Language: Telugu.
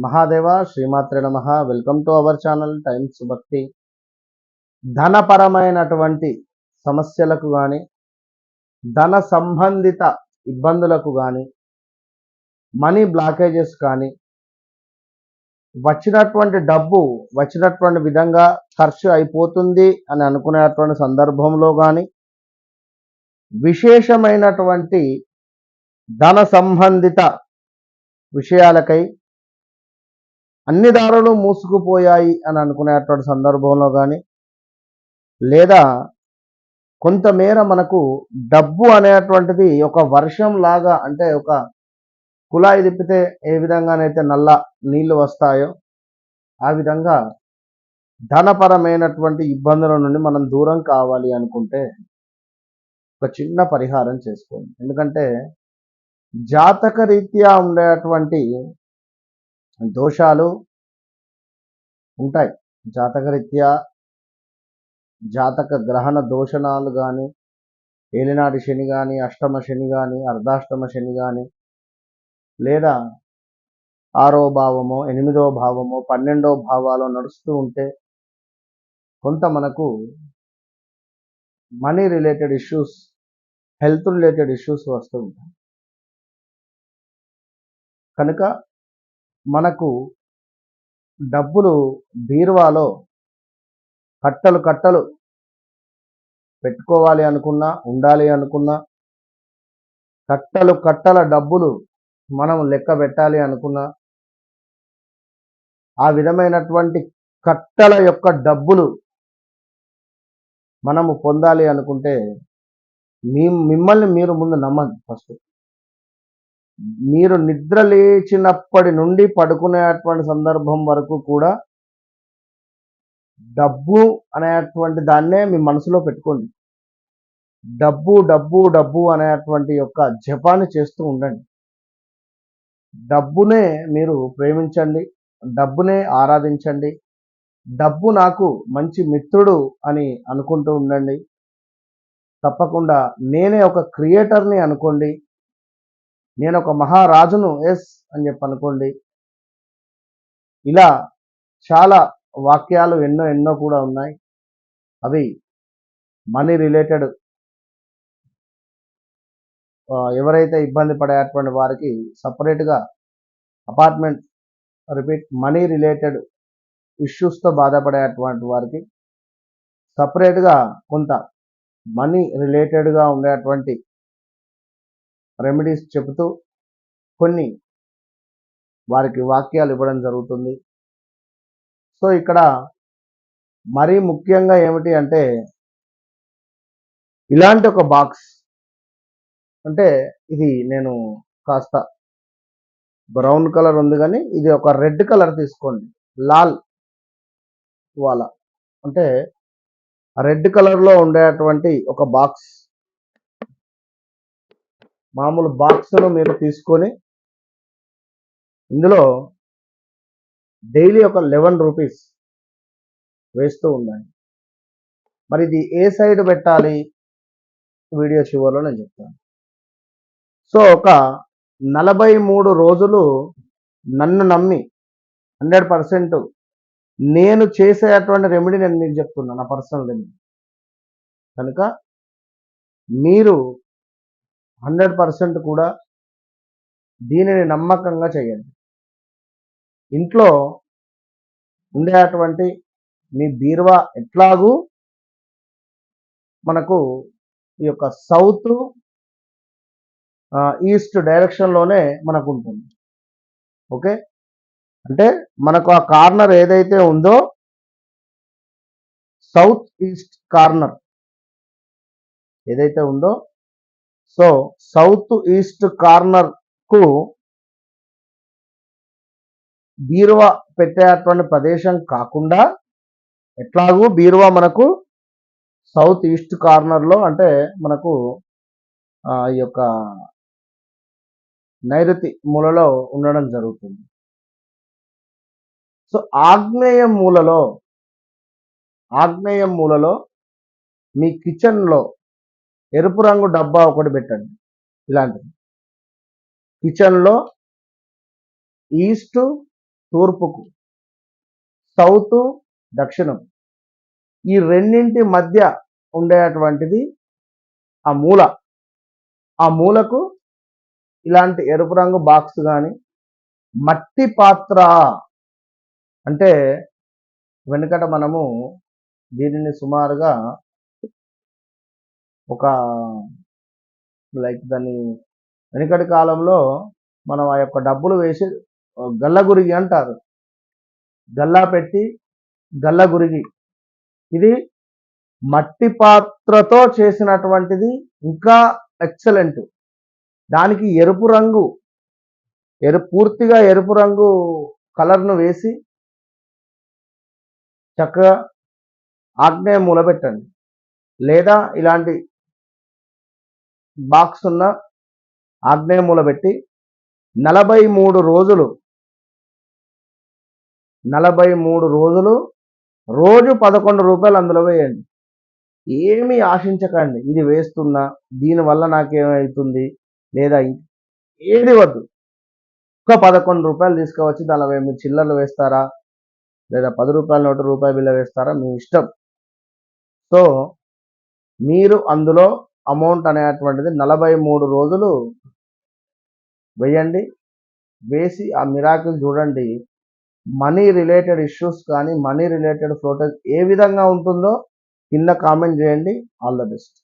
మహాదేవ శ్రీమాత్రే నమః. Welcome to our channel times భక్తి. ధనపరమైనటువంటి సమస్యలకు కానీ, ధన సంబంధిత ఇబ్బందులకు కానీ, మనీ బ్లాకేజెస్ కానీ, వచ్చినటువంటి డబ్బు వచ్చినటువంటి విధంగా ఖర్చు అయిపోతుంది అని అనుకునేటువంటి సందర్భంలో కానీ, విశేషమైనటువంటి ధన సంబంధిత విషయాలకై అన్ని దారులు మూసుకుపోయాయి అని అనుకునేటువంటి సందర్భంలో కానీ, లేదా కొంతమేర మనకు డబ్బు అనేటువంటిది ఒక వర్షం లాగా, అంటే ఒక కుళాయి తిప్పితే ఏ విధంగానైతే నల్ల నీళ్లు వస్తాయో ఆ విధంగా ధనపరమైనటువంటి ఇబ్బందుల నుండి మనం దూరం కావాలి అనుకుంటే ఒక చిన్న పరిహారం చేసుకోండి. ఎందుకంటే జాతక రీత్యా ఉండేటువంటి దోషాలు ఉంటాయి. జాతకరీత్యా జాతక గ్రహణ దోషణాలు కానీ, ఏలినాటి శని కానీ, అష్టమ శని కానీ, అర్ధాష్టమ శని కానీ, లేదా 6వ భావమో 8వ భావమో 12వ భావాలో నడుస్తూ ఉంటే కొంత మనకు money related issues, health related issues వస్తూ ఉంటాయి. కనుక మనకు డబ్బులు బీరువాలో కట్టలు కట్టలు పెట్టుకోవాలి అనుకున్నా, ఉండాలి అనుకున్నా, కట్టలు కట్టల డబ్బులు మనం లెక్క పెట్టాలి అనుకున్నా, ఆ విధమైనటువంటి కట్టల యొక్క డబ్బులు మనము పొందాలి అనుకుంటే మిమ్మల్ని మీరు ముందు నమ్మండి. ఫస్ట్ మీరు నిద్ర లేచినప్పటి నుండి పడుకునేటువంటి సందర్భం వరకు కూడా డబ్బు అనేటువంటి దాన్నే మీ మనసులో పెట్టుకోండి. డబ్బు డబ్బు డబ్బు అనేటువంటి యొక్క జపాన్ని చేస్తూ ఉండండి. డబ్బునే మీరు ప్రేమించండి, డబ్బునే ఆరాధించండి, డబ్బు నాకు మంచి మిత్రుడు అని అనుకుంటూ ఉండండి. తప్పకుండా నేనే ఒక క్రియేటర్ని అనుకోండి, నేను ఒక మహారాజును ఎస్ అని చెప్పి అనుకోండి. ఇలా చాలా వాక్యాలు ఎన్నో ఎన్నో కూడా ఉన్నాయి. అవి మనీ రిలేటెడ్, ఎవరైతే ఇబ్బంది పడేటువంటి వారికి సపరేట్గా అపార్ట్మెంట్, రిపీట్, మనీ రిలేటెడ్ ఇష్యూస్తో బాధపడేటువంటి వారికి సపరేట్గా కొంత మనీ రిలేటెడ్గా ఉండేటువంటి రెమెడీస్ చెబుతూ కొన్ని వారికి వాక్యాలు ఇవ్వడం జరుగుతుంది. సో ఇక్కడ మరీ ముఖ్యంగా ఏమిటి అంటే, ఇలాంటి ఒక బాక్స్, అంటే ఇది నేను కాస్త బ్రౌన్ కలర్ ఉంది కానీ ఇది ఒక రెడ్ కలర్ తీసుకోండి. లాల్ వాలా, అంటే రెడ్ కలర్లో ఉండేటువంటి ఒక బాక్స్, మామూలు బాక్స్ను మీరు తీసుకొని ఇందులో డైలీ ఒక 11 రూపీస్ వేస్తూ ఉండండి. మరి ఇది ఏ సైడ్ పెట్టాలి వీడియో చివరిలో నేను చెప్తాను. సో ఒక 43 రోజులు నన్ను నమ్మి 100% నేను చేసేటువంటి రెమెడీ నేను మీకు చెప్తున్నాను, నా పర్సనల్ రెమెడీ. కనుక మీరు 100% కూడా దీనిని నమ్మకంగా చేయండి. ఇంట్లో ఉండేటువంటి మీ బీరువా ఎట్లాగూ మనకు ఈ యొక్క సౌత్ ఈస్ట్ డైరెక్షన్లోనే మనకు ఉంటుంది. ఓకే, అంటే మనకు ఆ కార్నర్ ఏదైతే ఉందో సౌత్ ఈస్ట్ కార్నర్ ఏదైతే ఉందో, సో సౌత్ ఈస్ట్ కార్నర్కు బీరువా పెట్టేటువంటి ప్రదేశం కాకుండా, ఎట్లాగూ బీరువా మనకు సౌత్ ఈస్ట్ కార్నర్లో, అంటే మనకు ఈ యొక్క నైరుతి మూలలో ఉండడం జరుగుతుంది. సో ఆగ్నేయ మూలలో మీ కిచెన్లో ఎరుపు రంగు డబ్బా ఒకటి పెట్టండి. ఇలాంటిది కిచెన్లో ఈస్ట్ తూర్పుకు, సౌత్ దక్షిణం, ఈ రెండింటి మధ్య ఉండేటువంటిది ఆ మూల. ఆ మూలకు ఇలాంటి ఎరుపు రంగు బాక్స్ కానీ, మట్టి పాత్ర అంటే వెనుకట మనము దీనిని సుమారుగా ఒక దాన్ని వెనుకటి కాలంలో మనం ఆ యొక్క డబ్బులు వేసి గల్లగురిగి అంటారు, గల్లా పెట్టి గల్లగురిగి, ఇది మట్టి పాత్రతో చేసినటువంటిది, ఇంకా ఎక్సలెంట్. దానికి ఎరుపు రంగు, పూర్తిగా ఎరుపు రంగు కలర్ను వేసి చక్కగా ఆగ్నేయ మూల పెట్టండి, లేదా ఇలాంటి బాక్స్ ఉన్న ఆగ్నేయ మూల పెట్టి 43 రోజులు, 43 రోజులు రోజు 11 రూపాయలు అందులో వేయండి. ఏమీ ఆశించకండి, ఇది వేస్తున్నా దీనివల్ల నాకేమవుతుంది లేదా ఏది వద్దు. ఒక 11 రూపాయలు తీసుకువచ్చి దానిలో మీరు చిల్లర్లు వేస్తారా, లేదా 10 రూపాయల నోటు, రూపాయి బిల్ల వేస్తారా, మీ ఇష్టం. సో మీరు అందులో అమౌంట్ అనేటువంటిది 43 రోజులు వేయండి. వేసి ఆ మిరాకిల్ చూడండి. మనీ రిలేటెడ్ ఇష్యూస్ కానీ, మనీ రిలేటెడ్ ఫ్లోటేజ్ ఏ విధంగా ఉంటుందో కింద కామెంట్ చేయండి. All the best.